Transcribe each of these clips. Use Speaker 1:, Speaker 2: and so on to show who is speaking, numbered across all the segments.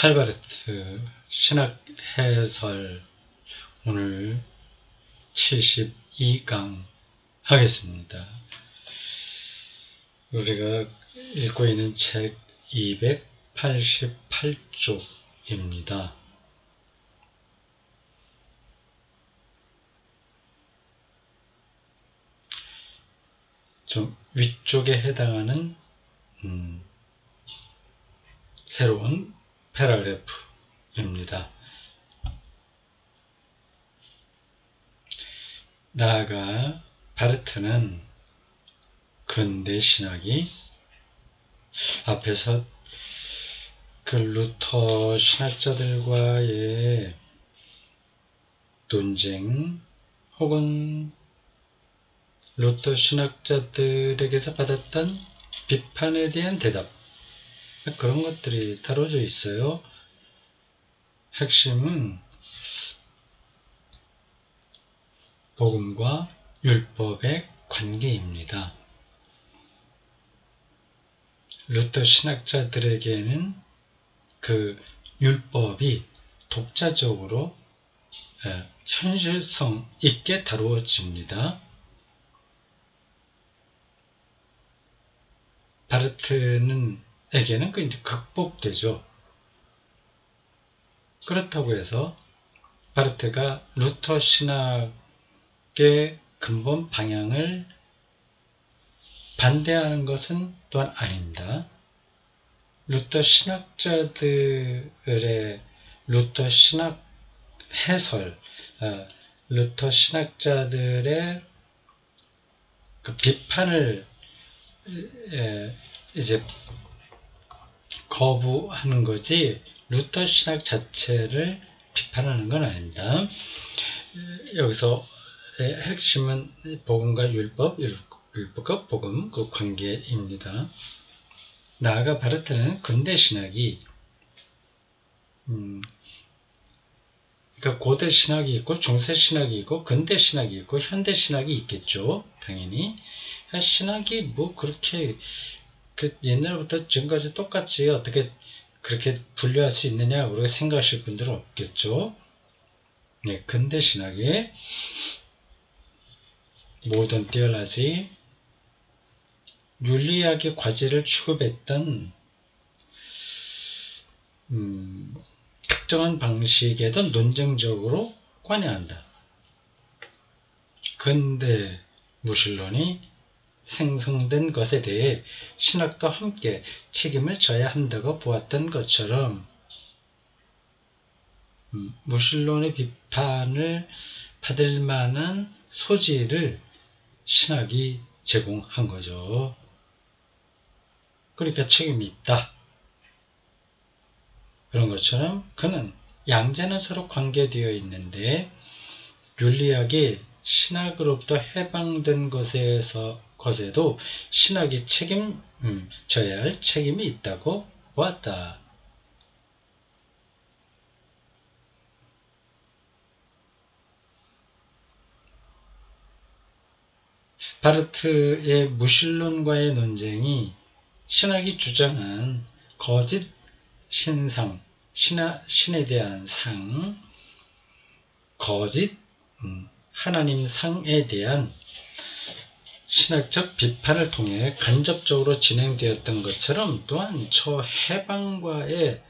Speaker 1: 칼바르트 신학 해설 오늘 72강 하겠습니다. 우리가 읽고 있는 책 288쪽입니다. 좀 위쪽에 해당하는 새로운 패러그래프입니다. 나아가 바르트는 근대 신학이 앞에서 그 루터 신학자들과의 논쟁 혹은 루터 신학자들에게서 받았던 비판에 대한 대답, 그런 것들이 다뤄져 있어요. 핵심은 복음과 율법의 관계입니다. 루터 신학자들에게는 그 율법이 독자적으로 현실성 있게 다루어집니다. 바르트에게는 그 이제 극복되죠. 그렇다고 해서 바르트가 루터 신학의 근본 방향을 반대하는 것은 또한 아닙니다. 루터 신학자들의 루터 신학 해설, 루터 신학자들의 그 비판을 이제 거부하는 거지 루터 신학 자체를 비판하는 건 아닙니다. 여기서 핵심은 복음과 율법과 복음 그 관계입니다. 나아가 바르트는 근대 신학이 그러니까 고대 신학이 있고 중세 신학이 있고 근대 신학이 있고 현대 신학이 있겠죠. 당연히 신학이 뭐 그렇게 그 옛날부터 지금까지 똑같이 어떻게 그렇게 분류할 수 있느냐 그렇게 생각하실 분들은 없겠죠. 네, 근대 신학의 모던 티올로지, 윤리학의 과제를 취급했던 특정한 방식에도 논쟁적으로 관여한다. 근대 무신론이 생성된 것에 대해 신학도 함께 책임을 져야 한다고 보았던 것처럼 무신론의 비판을 받을 만한 소지를 신학이 제공한 거죠. 그러니까 책임이 있다. 그런 것처럼 그는 양자는 서로 관계되어 있는데 윤리학이 신학으로부터 해방된 것에도 신학이 져야 할 책임이 있다고 보았다. 바르트의 무신론과의 논쟁이 신학이 주장한 거짓 신상, 신에 대한 상, 거짓 하나님 상에 대한 신학적 비판을 통해 간접적으로 진행되었던 것처럼 또한 해방과의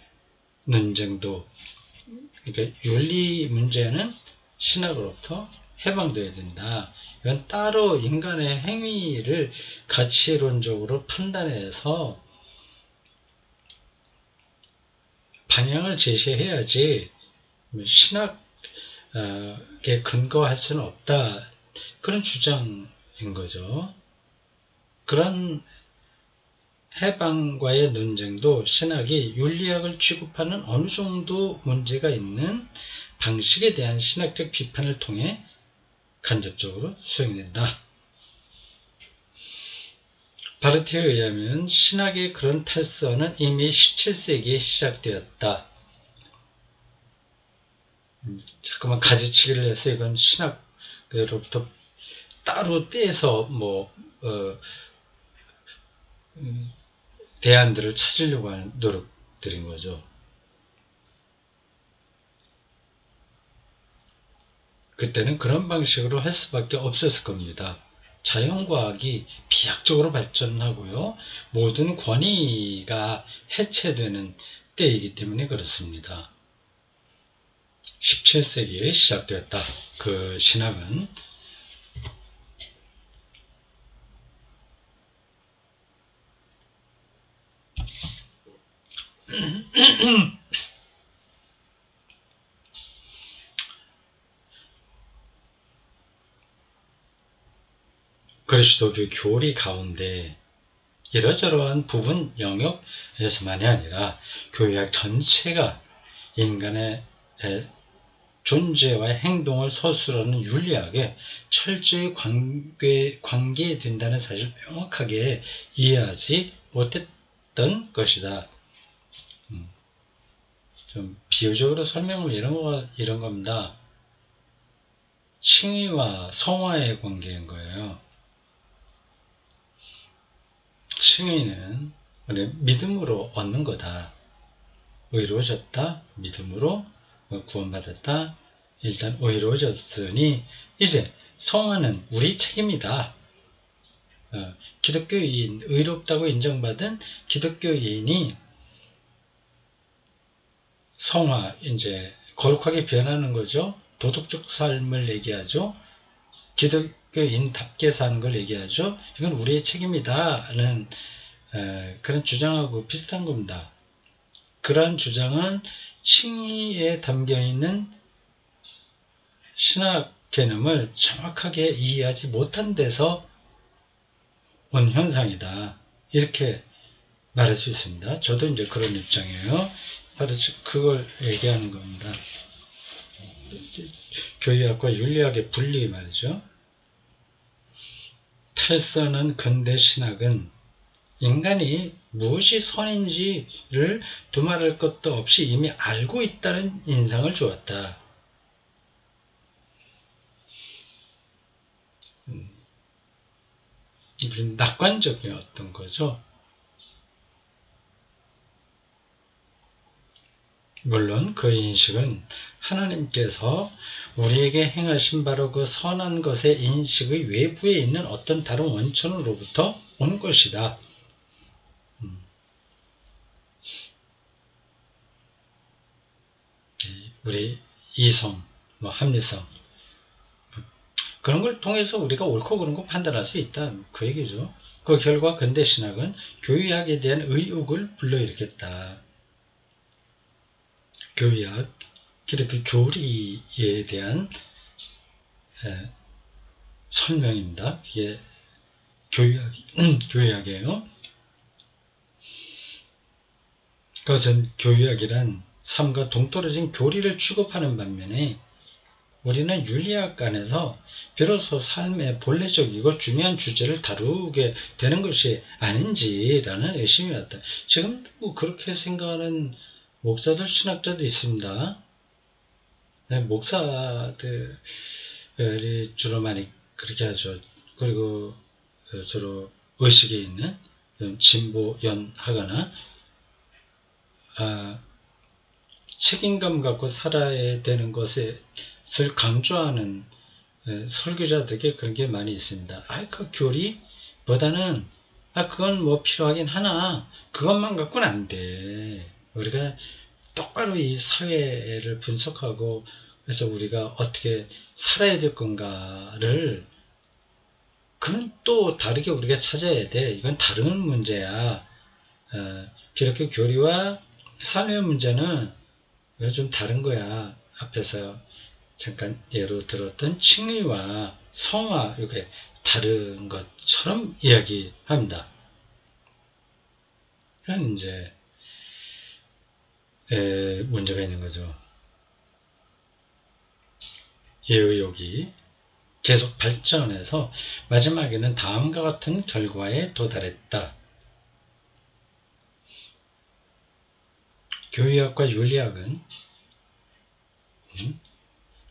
Speaker 1: 논쟁도, 그러니까 윤리 문제는 신학으로부터 해방되어야 된다. 이건 따로 인간의 행위를 가치론적으로 판단해서 방향을 제시해야지 신학에 근거할 수는 없다. 그런 주장인 거죠. 그런 해방과의 논쟁도 신학이 윤리학을 취급하는 어느 정도 문제가 있는 방식에 대한 신학적 비판을 통해 간접적으로 수행된다. 바르트에 의하면 신학의 그런 탈선은 이미 17세기에 시작되었다. 자꾸만 가지치기를 해서 이건 신학으로부터 따로 떼서 대안들을 찾으려고 하는 노력들인 거죠. 그때는 그런 방식으로 할 수밖에 없었을 겁니다. 자연과학이 비약적으로 발전하고요. 모든 권위가 해체되는 때이기 때문에 그렇습니다. 17세기에 시작되었다. 그 신학은 그리스도교 교리 가운데 이러저러한 부분 영역에서만이 아니라 교회학 전체가 인간의 존재와 행동을 서술하는 윤리학에 철저히 관계된다는 사실을 명확하게 이해하지 못했던 것이다. 좀 비유적으로 설명을 이런 겁니다. 칭의와 성화의 관계인 거예요. 칭의는 믿음으로 얻는 거다. 의로워졌다. 믿음으로 구원받았다. 일단 의로워졌으니 이제 성화는 우리 책임이다. 기독교인, 의롭다고 인정받은 기독교인이 성화, 이제 거룩하게 변하는 거죠. 도덕적 삶을 얘기하죠. 기독교인답게 사는 걸 얘기하죠. 이건 우리의 책임이다는 그런 주장하고 비슷한 겁니다. 그러한 주장은 칭의에 담겨있는 신학 개념을 정확하게 이해하지 못한 데서 온 현상이다. 이렇게 말할 수 있습니다. 저도 이제 그런 입장이에요. 바로 그걸 얘기하는 겁니다. 교리학과 윤리학의 분리 말이죠. 탈선한 근대 신학은 인간이 무엇이 선인지를 두말할 것도 없이 이미 알고 있다는 인상을 주었다. 낙관적이었던 거죠. 물론 그 인식은 하나님께서 우리에게 행하신 바로 그 선한 것의 인식의 외부에 있는 어떤 다른 원천으로부터 온 것이다. 우리 이성, 합리성 그런 걸 통해서 우리가 옳고 그른 거 판단할 수 있다. 그 얘기죠. 그 결과 근대 신학은 교의학에 대한 의혹을 불러일으켰다. 교의학, 기독교 교리에 대한 설명입니다. 이게 교의학이에요. 그것은 교의학이란 삶과 동떨어진 교리를 취급하는 반면에 우리는 윤리학 안에서 비로소 삶의 본래적이고 중요한 주제를 다루게 되는 것이 아닌지라는 의심이 왔다. 지금도 그렇게 생각하는 목사들, 신학자도 있습니다. 목사들이 주로 많이 그렇게 하죠. 그리고 주로 의식에 있는 진보연하거나 책임감 갖고 살아야 되는 것을 강조하는 설교자들에게 그런 게 많이 있습니다. 그 교리보다는 그건 뭐 필요하긴 하나 그것만 갖고는 안 돼. 우리가 똑바로 이 사회를 분석하고 그래서 우리가 어떻게 살아야 될 건가를 그건 또 다르게 우리가 찾아야 돼. 이건 다른 문제야. 기독교 교리와 삶의 문제는 좀 다른 거야. 앞에서 잠깐 예로 들었던 칭의와 성화 이게 다른 것처럼 이야기합니다. 그건 이제 문제가 있는 거죠. 이 의혹이 계속 발전해서 마지막에는 다음과 같은 결과에 도달했다. 교의학과 윤리학은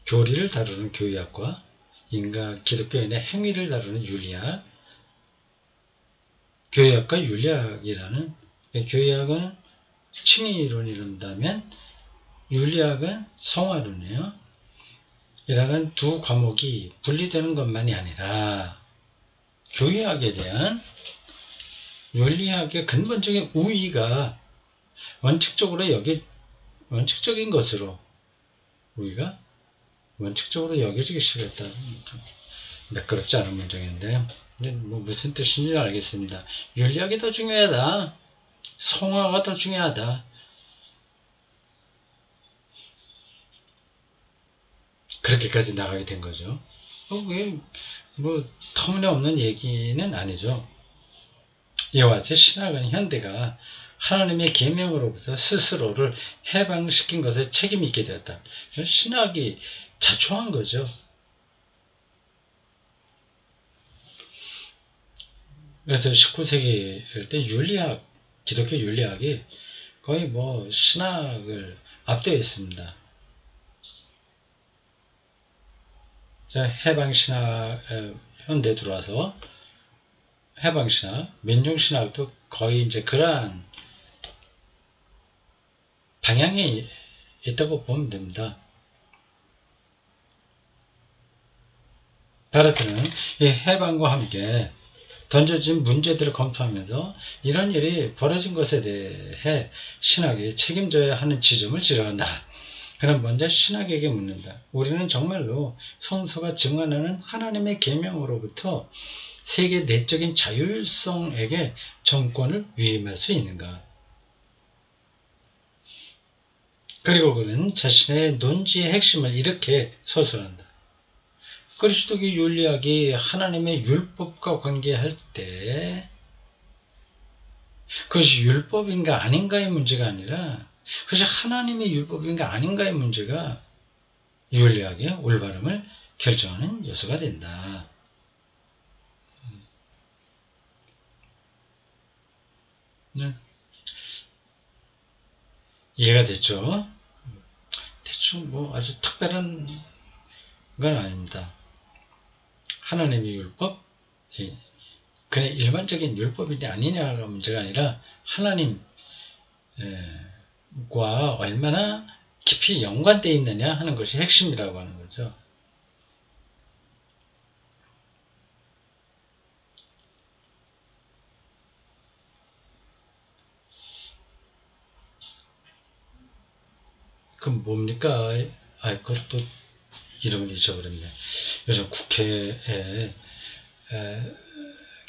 Speaker 1: 교리를 다루는 교의학과 기독교인의 행위를 다루는 윤리학, 교의학과 윤리학이라는 교의학은 칭의론을 이룬다면 윤리학은 성화론이에요. 이라는 두 과목이 분리되는 것만이 아니라 교회학에 대한 윤리학의 근본적인 우위가 원칙적인 것으로 우위가 원칙적으로 여겨지기 시작했다. 매끄럽지 않은 문장인데 뭐 무슨 뜻인지 알겠습니다. 윤리학이 더 중요하다. 성화가 더 중요하다. 그렇게까지 나가게 된 거죠. 그게 뭐 터무니없는 얘기는 아니죠. 이와 같이 신학은 현대가 하나님의 계명으로부터 스스로를 해방시킨 것에 책임이 있게 되었다. 신학이 자초한 거죠. 그래서 19세기 때 기독교 윤리학이 거의 뭐 신학을 압도해 있습니다. 자, 해방신학, 현대 들어와서 해방신학, 민중신학도 거의 이제 그러한 방향이 있다고 보면 됩니다. 바르트는 이 해방과 함께 던져진 문제들을 검토하면서 이런 일이 벌어진 것에 대해 신학이 책임져야 하는 지점을 지적한다. 그럼 먼저 신학에게 묻는다. 우리는 정말로 성서가 증언하는 하나님의 계명으로부터 세계 내적인 자율성에게 정권을 위임할 수 있는가? 그리고 그는 자신의 논지의 핵심을 이렇게 서술한다. 그리스도교 윤리학이 하나님의 율법과 관계할 때 그것이 율법인가 아닌가의 문제가 아니라 그것이 하나님의 율법인가 아닌가의 문제가 윤리학의 올바름을 결정하는 요소가 된다. 네. 이해가 됐죠? 대충 뭐 아주 특별한 건 아닙니다. 하나님의 율법, 그냥 일반적인 율법이냐 아니냐가 문제가 아니라 하나님과 얼마나 깊이 연관되어 있느냐 하는 것이 핵심이라고 하는 거죠. 그럼 뭡니까? 그것도 이름을 잊어버렸네. 요즘 국회에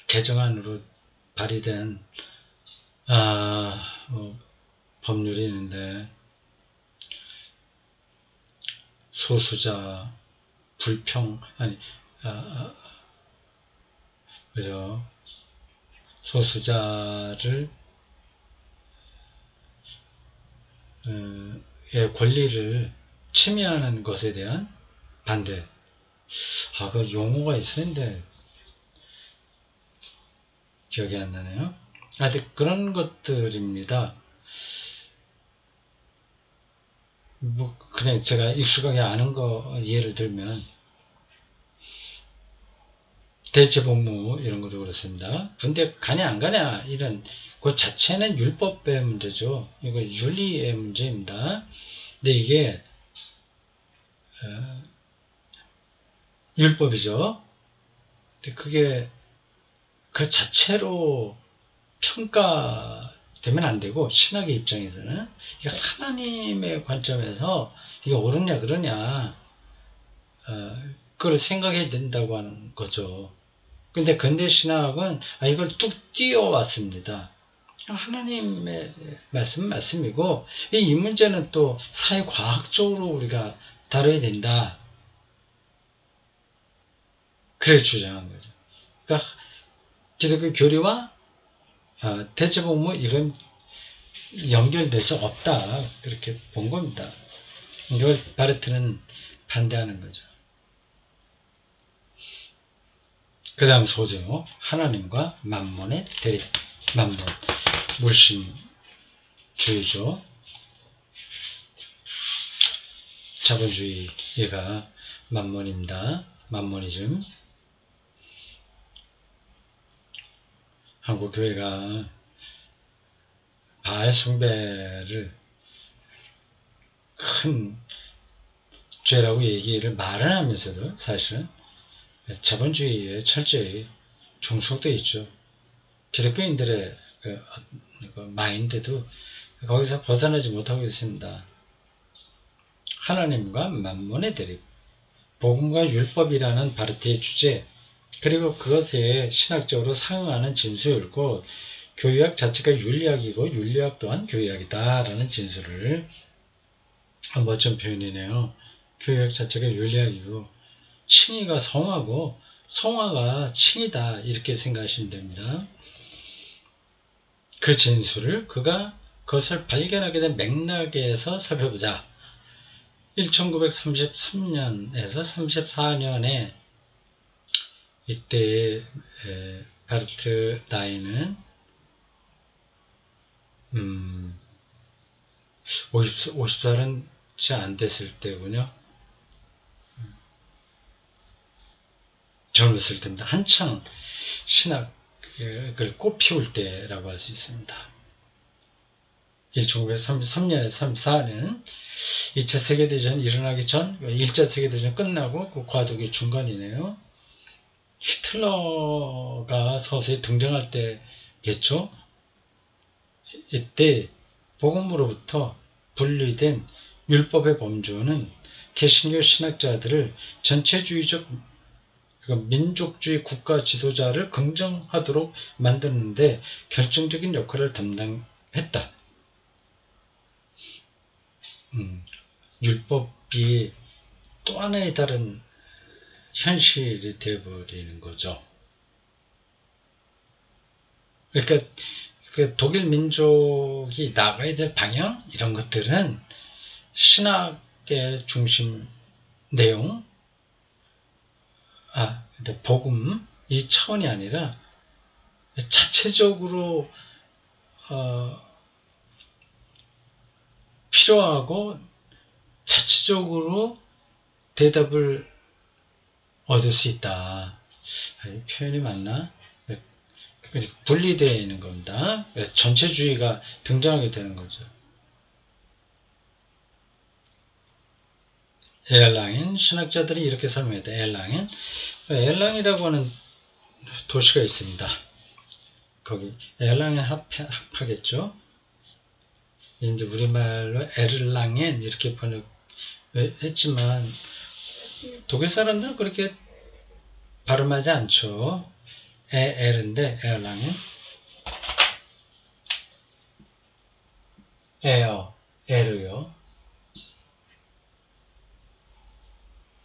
Speaker 1: 개정안으로 발의된 법률이 있는데 소수자 불평 그죠? 소수자를 의 권리를 침해하는 것에 대한 반대. 그 용어가 있었는데 기억이 안 나네요. 그런 것들입니다. 뭐 그냥 제가 익숙하게 아는 거 예를 들면 대체복무 이런 것도 그렇습니다. 군대 가냐 안 가냐 이런 그 자체는 율법의 문제죠. 이거 윤리의 문제입니다. 근데 이게 율법이죠. 근데 그게 그 자체로 평가되면 안 되고 신학의 입장에서는 이게 하나님의 관점에서 이게 옳으냐 그러냐 그걸 생각해야 된다고 하는 거죠. 근데 근대 신학은 이걸 뚝 띄워왔습니다. 하나님의 말씀은 말씀이고 이 문제는 또 사회과학적으로 우리가 다뤄야 된다. 그래 주장한 거죠. 그러니까 기독교 교리와 대체복무 이건 연결될 수 없다. 그렇게 본 겁니다. 이걸 바르트는 반대하는 거죠. 그 다음 소제목 하나님과 만몬의 대립. 만몬 물신주의죠. 자본주의가 만몬입니다. 만모니즘. 한국 교회가 바알 숭배를 큰 죄라고 얘기를 말을 하면서도 사실은 자본주의에 철저히 종속되어 있죠. 기독교인들의 그 마인드도 거기서 벗어나지 못하고 있습니다. 하나님과 만몬의 대립, 복음과 율법이라는 바르트의 주제, 그리고 그것에 신학적으로 상응하는 진수였고, 교회학 자체가 윤리학이고 윤리학 또한 교회학이다라는 진술을 멋진 표현이네요. 교회학 자체가 윤리학이고 칭의가 성화고 성화가 칭이다 이렇게 생각하시면 됩니다. 그 진술을 그것을 발견하게 된 맥락에서 살펴보자. 1933년에서 34년에 이때 바르트 나이는 50살은 채 안 됐을 때군요. 젊었을 때입니다. 한창 신학을 꽃피울 때라고 할 수 있습니다. 1933년에서 34년 2차 세계대전이 일어나기 전 1차 세계대전 끝나고 그 과도기 중간이네요. 히틀러가 서서히 등장할 때겠죠. 이때 복음으로부터 분리된 율법의 범주는 개신교 신학자들을 전체주의적 민족주의 국가 지도자를 긍정하도록 만드는데 결정적인 역할을 담당했다. 율법이 또 하나의 다른 현실이 되어버리는 거죠. 그러니까 그 독일 민족이 나가야 될 방향 이런 것들은 신학의 중심 내용, 근데 복음 이 차원이 아니라 자체적으로 필요하고 자체적으로 대답을 얻을 수 있다. 이 표현이 맞나? 분리되어 있는 겁니다. 전체주의가 등장하게 되는 거죠. 에얼랑엔 신학자들이 이렇게 설명했다. 에얼랑이라고 하는 도시가 있습니다. 거기 에얼랑엔 학파겠죠. 이제 우리말로 에르랑엔 이렇게 번역했지만 독일 사람들은 그렇게 발음하지 않죠. 에르인데 에얼랑엔 에르요.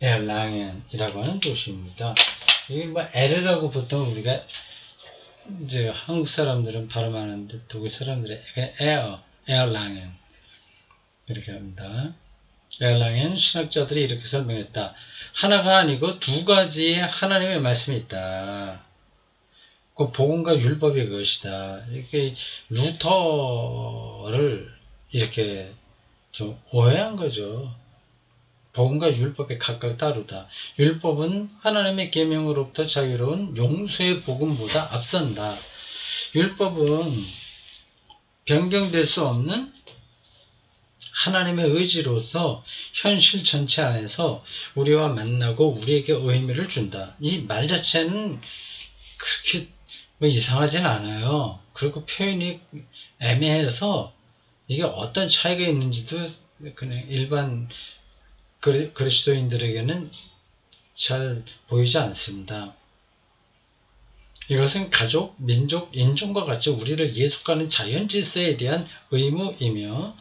Speaker 1: 에얼랑엔이라고 하는 도시입니다. 이게 뭐 에르라고 보통 우리가 이제 한국 사람들은 발음하는데 독일 사람들은 에얼랑엔 이렇게 합니다. 에얼랑엔 신학자들이 이렇게 설명했다. 하나가 아니고 두 가지의 하나님의 말씀이 있다. 그 복음과 율법이 그것이다. 이렇게 루터를 이렇게 좀 오해한 거죠. 복음과 율법이 각각 다르다. 율법은 하나님의 계명으로부터 자유로운 용서의 복음보다 앞선다. 율법은 변경될 수 없는 하나님의 의지로서 현실 전체 안에서 우리와 만나고 우리에게 의미를 준다. 이 말 자체는 그렇게 이상하진 않아요. 그리고 표현이 애매해서 이게 어떤 차이가 있는지도 그냥 일반 그리스도인들에게는 잘 보이지 않습니다. 이것은 가족, 민족, 인종과 같이 우리를 예속하는 자연 질서에 대한 의무이며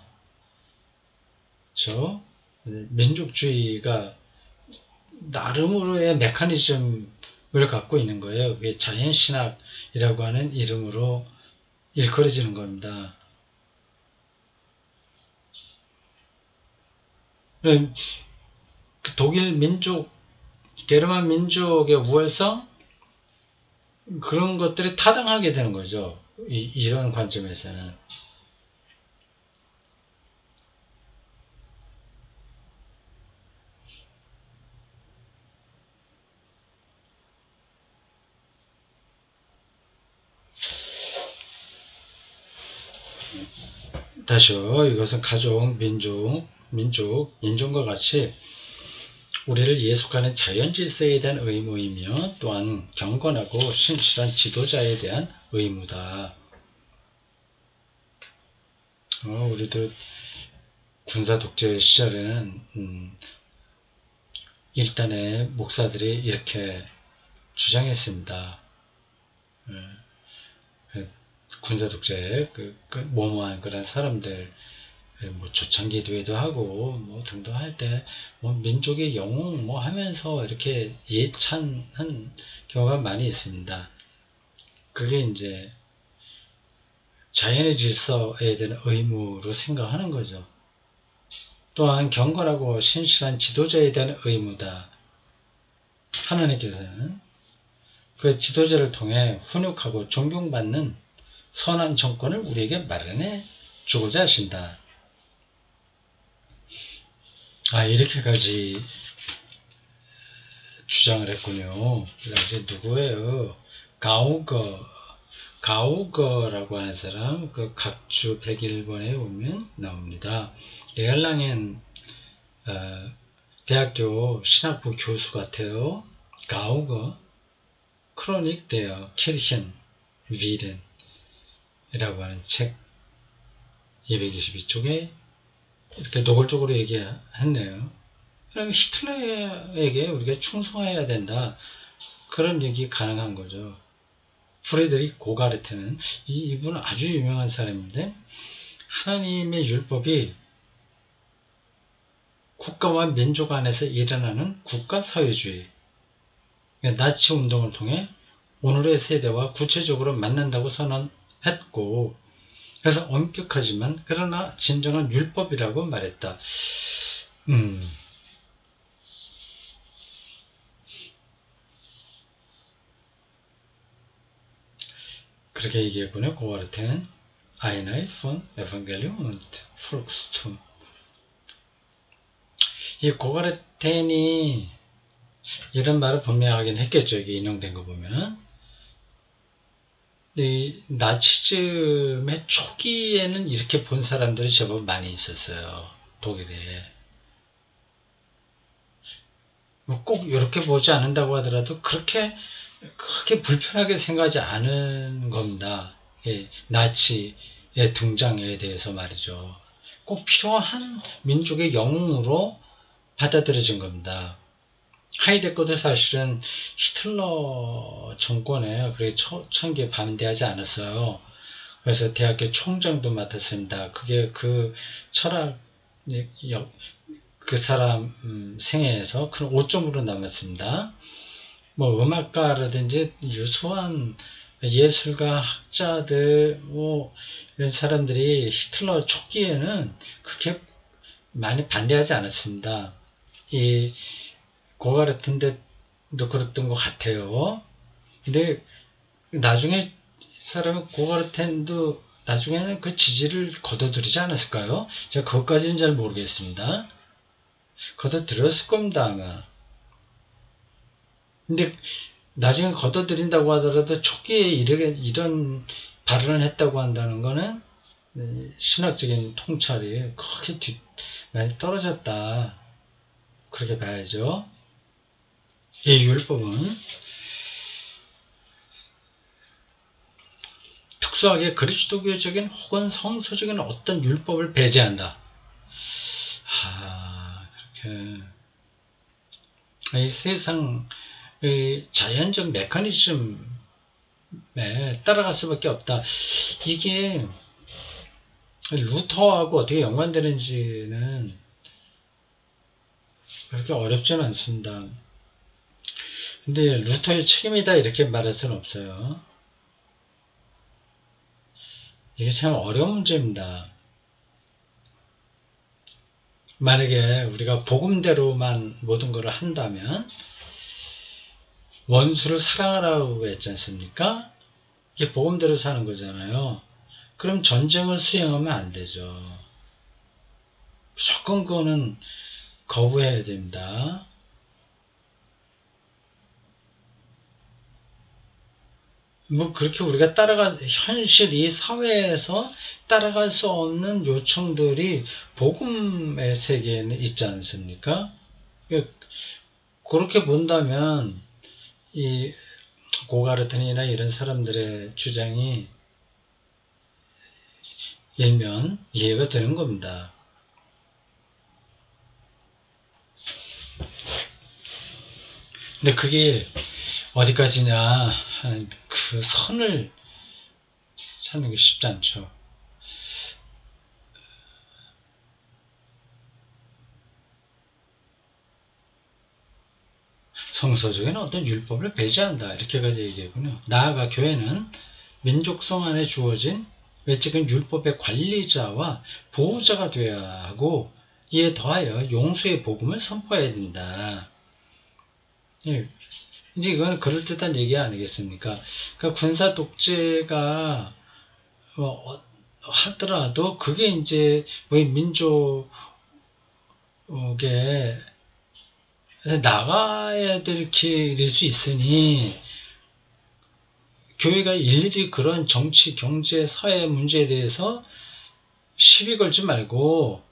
Speaker 1: 민족주의가 나름으로의 메커니즘을 갖고 있는 거예요. 그게 자연신학이라고 하는 이름으로 일컬어지는 겁니다. 독일 민족, 게르만 민족의 우월성 그런 것들이 타당하게 되는 거죠. 이런 관점에서는. 다시요. 이것은 가족, 민족, 인종과 같이 우리를 예속하는 자연 질서에 대한 의무이며 또한 경건하고 신실한 지도자에 대한 의무다. 우리도 군사 독재 시절에는 일단의 목사들이 이렇게 주장했습니다. 군사 독재 모모한 그런 사람들 초창 기도회도 하고 등등할 때 민족의 영웅 하면서 이렇게 예찬한 경우가 많이 있습니다. 그게 이제 자연의 질서에 대한 의무로 생각하는 거죠. 또한 경건하고 신실한 지도자에 대한 의무다. 하나님께서는 그 지도자를 통해 훈육하고 존경받는 선한 정권을 우리에게 마련해 주고자 하신다. 이렇게까지 주장을 했군요. 그래서 누구예요? 가우거라고 하는 사람, 그 각주 101번에 보면 나옵니다. 에얼랑엔 대학교 신학부 교수 같아요. 가우거, 크로닉 데어 키르헨 위덴이라고 하는 책 222쪽에 이렇게 노골적으로 얘기했네요. 그럼 히틀러에게 우리가 충성해야 된다. 그런 얘기 가능한 거죠. 프레드릭 고가르트는 이분은 아주 유명한 사람인데 하나님의 율법이 국가와 민족 안에서 일어나는 국가사회주의, 나치 운동을 통해 오늘의 세대와 구체적으로 만난다고 선언했고, 그래서 엄격하지만 그러나 진정한 율법이라고 말했다. 그렇게 얘기했군요. 고가르트는 Einheit von Evangelium und Volkstum. 이 고가르텐이 이런 말을 분명하긴 했겠죠. 이게 인용된 거 보면. 이 나치즘의 초기에는 이렇게 본 사람들이 제법 많이 있었어요. 독일에. 꼭 이렇게 보지 않는다고 하더라도 그렇게 불편하게 생각하지 않은 겁니다. 나치의 등장에 대해서 말이죠. 꼭 필요한 민족의 영웅으로 받아들여진 겁니다. 하이데거도 사실은 히틀러 정권에 그렇게 초창기에 반대하지 않았어요. 그래서 대학교 총장도 맡았습니다. 그게 그 철학, 그 사람 생애에서 큰 오점으로 남았습니다. 음악가라든지 유수한 예술가, 학자들, 이런 사람들이 히틀러 초기에는 그렇게 많이 반대하지 않았습니다. 이 고가르텐도 그랬던 것 같아요. 근데 나중에 사람이 고가르텐도 나중에는 그 지지를 거둬들이지 않았을까요? 제가 그것까지는 잘 모르겠습니다. 거둬들였을 겁니다, 아마. 근데 나중에 거둬들인다고 하더라도 초기에 이런 발언을 했다고 한다는 거는 신학적인 통찰이 크게 많이 떨어졌다. 그렇게 봐야죠. 이 율법은 특수하게 그리스도교적인 혹은 성서적인 어떤 율법을 배제한다. 그렇게 이 세상의 자연적 메커니즘에 따라갈 수밖에 없다. 이게 루터하고 어떻게 연관되는지는 그렇게 어렵지는 않습니다. 근데 루터의 책임이다 이렇게 말할 수는 없어요. 이게 참 어려운 문제입니다. 만약에 우리가 복음대로만 모든 것을 한다면 원수를 사랑하라고 했지 않습니까? 이게 복음대로 사는 거잖아요. 그럼 전쟁을 수행하면 안 되죠. 무조건 그거는 거부해야 됩니다. 그렇게 우리가 현실 이 사회에서 따라갈 수 없는 요청들이 복음의 세계에는 있지 않습니까? 그렇게 본다면 이 고가르튼이나 이런 사람들의 주장이 일면 이해가 되는 겁니다. 근데 그게 어디까지냐 하는 그 선을 찾는 게 쉽지 않죠. 성서적인 어떤 율법을 배제한다 이렇게까지 얘기했군요. 나아가 교회는 민족성 안에 주어진 외적인 율법의 관리자와 보호자가 되어야 하고 이에 더하여 용서의 복음을 선포해야 된다. 예, 이제 이건 그럴듯한 얘기 아니겠습니까? 그러니까 군사 독재가 하더라도 그게 이제 우리 민족에 나가야 될 길일 수 있으니 교회가 일일이 그런 정치, 경제, 사회 문제에 대해서 시비 걸지 말고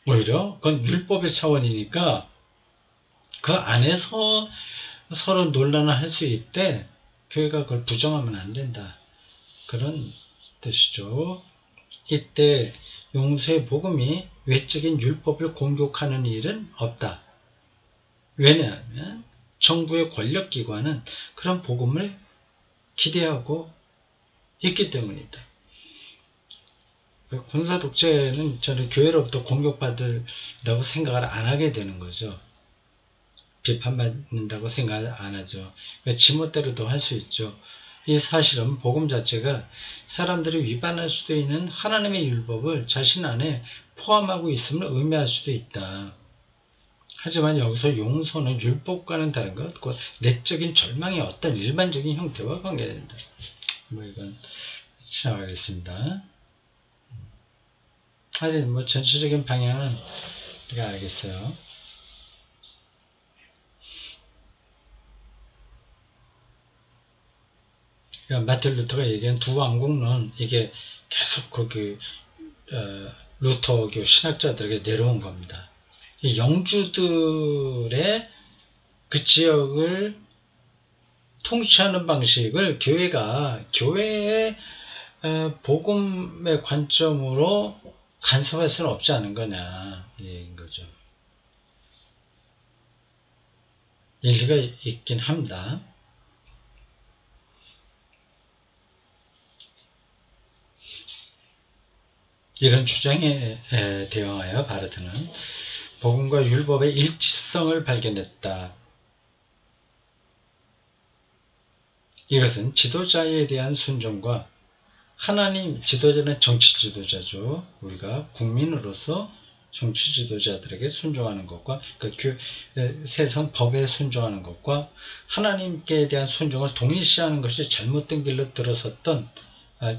Speaker 1: 오히려 그건 율법의 차원이니까 그 안에서 서로 논란을 할 수 있대 교회가 그걸 부정하면 안 된다. 그런 뜻이죠. 이때 용서의 복음이 외적인 율법을 공격하는 일은 없다. 왜냐하면 정부의 권력기관은 그런 복음을 기대하고 있기 때문이다. 군사 독재는 저는 교회로부터 공격받는다고 생각을 안 하게 되는 거죠. 비판받는다고 생각 안 하죠. 지멋대로도 할 수 있죠. 이 사실은 복음 자체가 사람들이 위반할 수도 있는 하나님의 율법을 자신 안에 포함하고 있음을 의미할 수도 있다. 하지만 여기서 용서는 율법과는 다른 것, 곧 내적인 절망의 어떤 일반적인 형태와 관계된다. 이건 지나가겠습니다. 하여튼 전체적인 방향은 우리가 알겠어요. 그러니까 마틴 루터가 얘기한 두 왕국론 이게 계속 루터교 신학자들에게 내려온 겁니다. 이 영주들의 그 지역을 통치하는 방식을 교회가 교회의 복음의 관점으로 간섭할 수는 없지 않은 거냐 이인 거죠. 일리가 있긴 합니다. 이런 주장에 대응하여 바르트는 복음과 율법의 일치성을 발견했다. 이것은 지도자에 대한 순종과 하나님, 지도자는 정치 지도자죠. 우리가 국민으로서 정치 지도자들에게 순종하는 것과 세상 법에 순종하는 것과 하나님께 대한 순종을 동일시하는 것이 잘못된 길로 들어섰던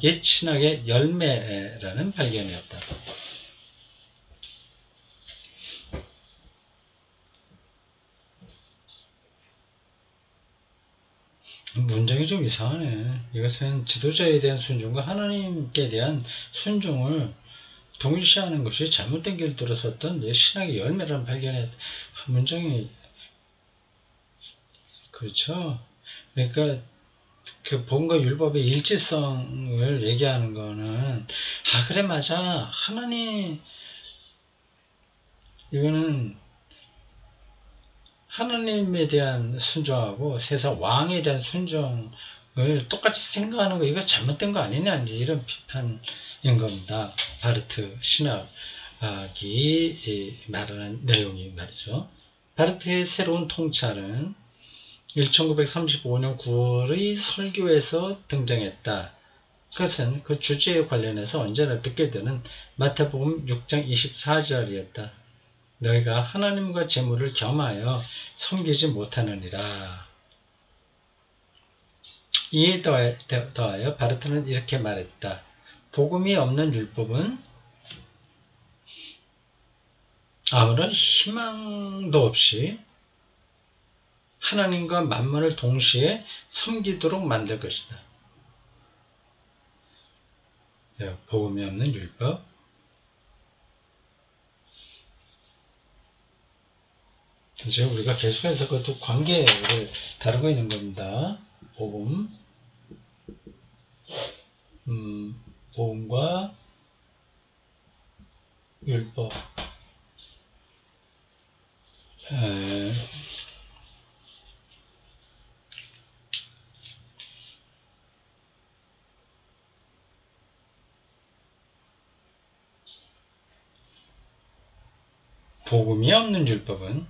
Speaker 1: 옛 신학의 열매라는 발견이었다. 문장이 좀 이상하네. 이것은 지도자에 대한 순종과 하나님께 대한 순종을 동일시하는 것이 잘못된 길을 들어섰던 옛 신학의 열매라는 발견에 문장이 그렇죠. 그러니까 그 복음과 율법의 일치성을 얘기하는 거는 그래 맞아 하나님 이거는 하나님에 대한 순종하고 세상 왕에 대한 순종을 똑같이 생각하는 거 이거 잘못된 거 아니냐 이런 비판인 겁니다. 바르트 신학이 말하는 내용이 말이죠. 바르트의 새로운 통찰은 1935년 9월의 설교에서 등장했다. 그것은 그 주제에 관련해서 언제나 듣게 되는 마태복음 6장 24절이었다. 너희가 하나님과 재물을 겸하여 섬기지 못하느니라. 이에 더하여 바르트는 이렇게 말했다. 복음이 없는 율법은 아무런 희망도 없이 하나님과 만물을 동시에 섬기도록 만들 것이다. 복음이 없는 율법. 지금 우리가 계속해서 그것도 관계를 다루고 있는 겁니다. 복음, 복음과 율법. 복음이 없는 율법은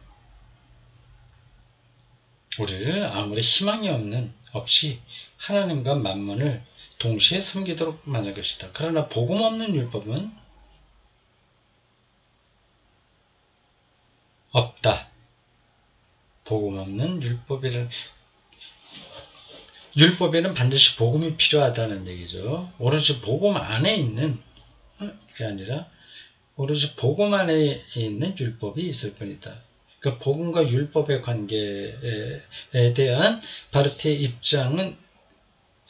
Speaker 1: 우리를 아무리 희망이 없이 하나님과 만mon을 동시에 섬기도록 만들 것이다. 그러나 복음 없는 율법은 없다. 복음 없는 율법에는 반드시 복음이 필요하다는 얘기죠. 오로지 복음 안에 있는 게 아니라 오로지 복음 안에 있는 율법이 있을 뿐이다. 그러니까 복음과 율법의 관계에 대한 바르트의 입장은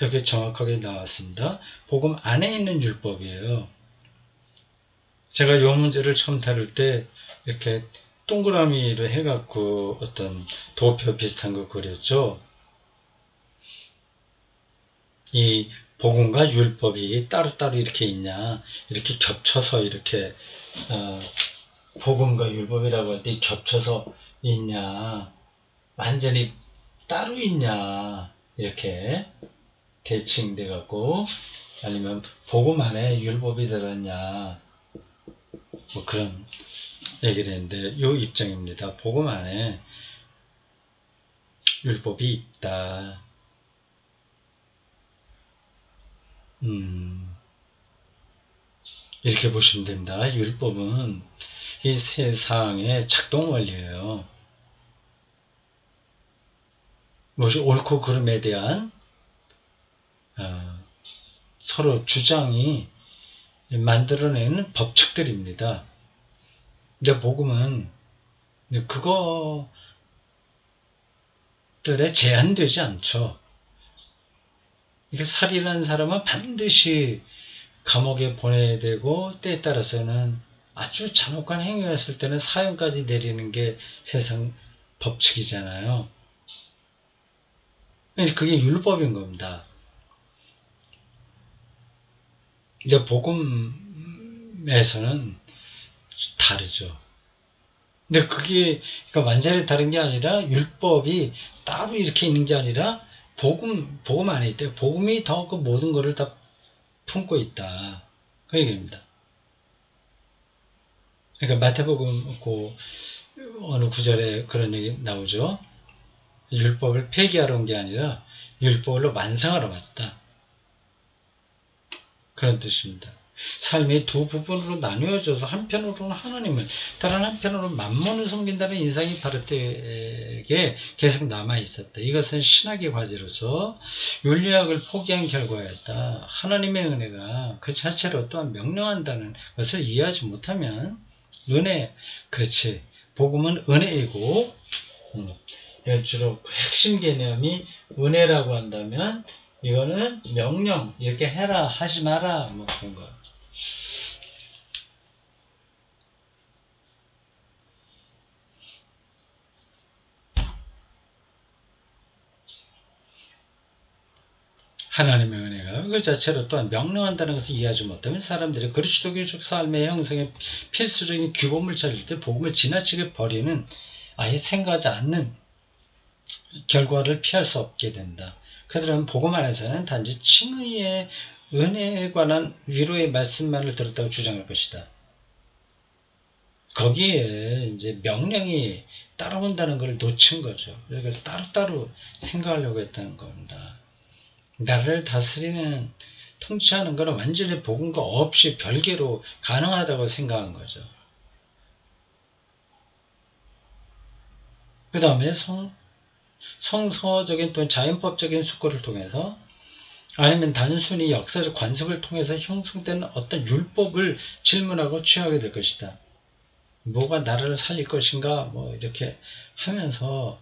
Speaker 1: 여기 정확하게 나왔습니다. 복음 안에 있는 율법이에요. 제가 이 문제를 처음 다룰 때 이렇게 동그라미를 해갖고 어떤 도표 비슷한 거 그렸죠. 이 복음과 율법이 따로따로 이렇게 있냐, 이렇게 겹쳐서 이렇게 복음과 율법이라고 할 때 겹쳐서 있냐, 완전히 따로 있냐, 이렇게 대칭돼 갖고, 아니면 복음 안에 율법이 들었냐, 뭐 그런 얘기를 했는데 이 입장입니다. 복음 안에 율법이 있다. 이렇게 보시면 됩니다. 율법은 이 세상의 작동 원리예요. 무엇이 옳고 그름에 대한 서로 주장이 만들어내는 법칙들입니다. 근데 복음은 그것들에 제한되지 않죠. 이게 살인한 사람은 반드시 감옥에 보내야 되고, 때에 따라서는 아주 잔혹한 행위였을 때는 사형까지 내리는 게 세상 법칙이잖아요. 그게 율법인 겁니다. 근데 복음에서는 다르죠. 근데 그게 그러니까 완전히 다른 게 아니라 율법이 따로 이렇게 있는 게 아니라 복음 안에 있대. 복음이 더 그 모든 것을 다 품고 있다. 그 얘기입니다. 그러니까 마태복음 그 어느 구절에 그런 얘기 나오죠. 율법을 폐기하러 온 게 아니라 율법을 완성하러 왔다. 그런 뜻입니다. 삶이 두 부분으로 나뉘어져서 한편으로는 하나님을, 다른 한편으로는 만몬을 섬긴다는 인상이 바르트에게 계속 남아있었다. 이것은 신학의 과제로서 윤리학을 포기한 결과였다. 하나님의 은혜가 그 자체로 또한 명령한다는 것을 이해하지 못하면 그렇지. 복음은 은혜이고, 주로 핵심 개념이 은혜라고 한다면 이거는 명령, 이렇게 해라, 하지 마라, 뭐 그런 거. 하나님의 은혜가 그 자체로 또한 명령한다는 것을 이해하지 못하면 사람들이 그리스도교적 삶의 형성에 필수적인 규범을 찾을 때 복음을 지나치게 버리는, 아예 생각하지 않는 결과를 피할 수 없게 된다. 그들은 복음 안에서는 단지 칭의의 은혜에 관한 위로의 말씀만을 들었다고 주장할 것이다. 거기에 이제 명령이 따라온다는 걸 놓친 거죠. 그러니까 따로따로 생각하려고 했다는 겁니다. 나를 다스리는, 통치하는 것은 완전히 복음과 없이 별개로 가능하다고 생각한 거죠. 그 다음에 성서적인 또는 자연법적인 수고를 통해서, 아니면 단순히 역사적 관습을 통해서 형성되는 어떤 율법을 질문하고 취하게 될 것이다. 뭐가 나를 살릴 것인가, 뭐 이렇게 하면서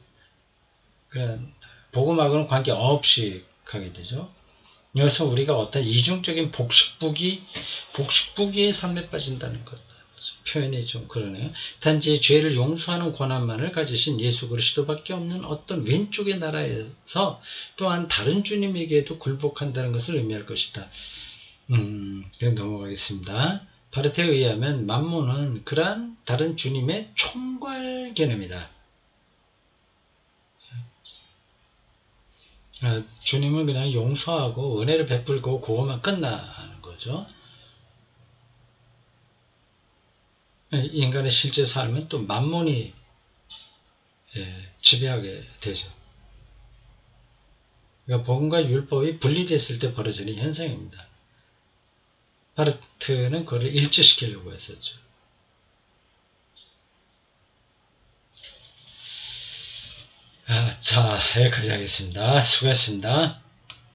Speaker 1: 복음하고는 관계없이 가게 되죠. 여기서 우리가 어떤 이중적인 복식부기의 삶에 빠진다는 것. 표현이 좀 그러네요. 단지 죄를 용서하는 권한만을 가지신 예수 그리스도밖에 없는 어떤 왼쪽의 나라에서 또한 다른 주님에게도 굴복한다는 것을 의미할 것이다. 그냥 넘어가겠습니다. 바르테에 의하면 만몬은 그러한 다른 주님의 총괄 개념이다. 주님은 그냥 용서하고 은혜를 베풀고 그것만 끝나는 거죠. 인간의 실제 삶은 또 만몬이 지배하게 되죠. 그러니까 복음과 율법이 분리됐을 때 벌어지는 현상입니다. 바르트는 그걸 일치시키려고 했었죠. 자, 여기까지 하겠습니다. 수고하셨습니다.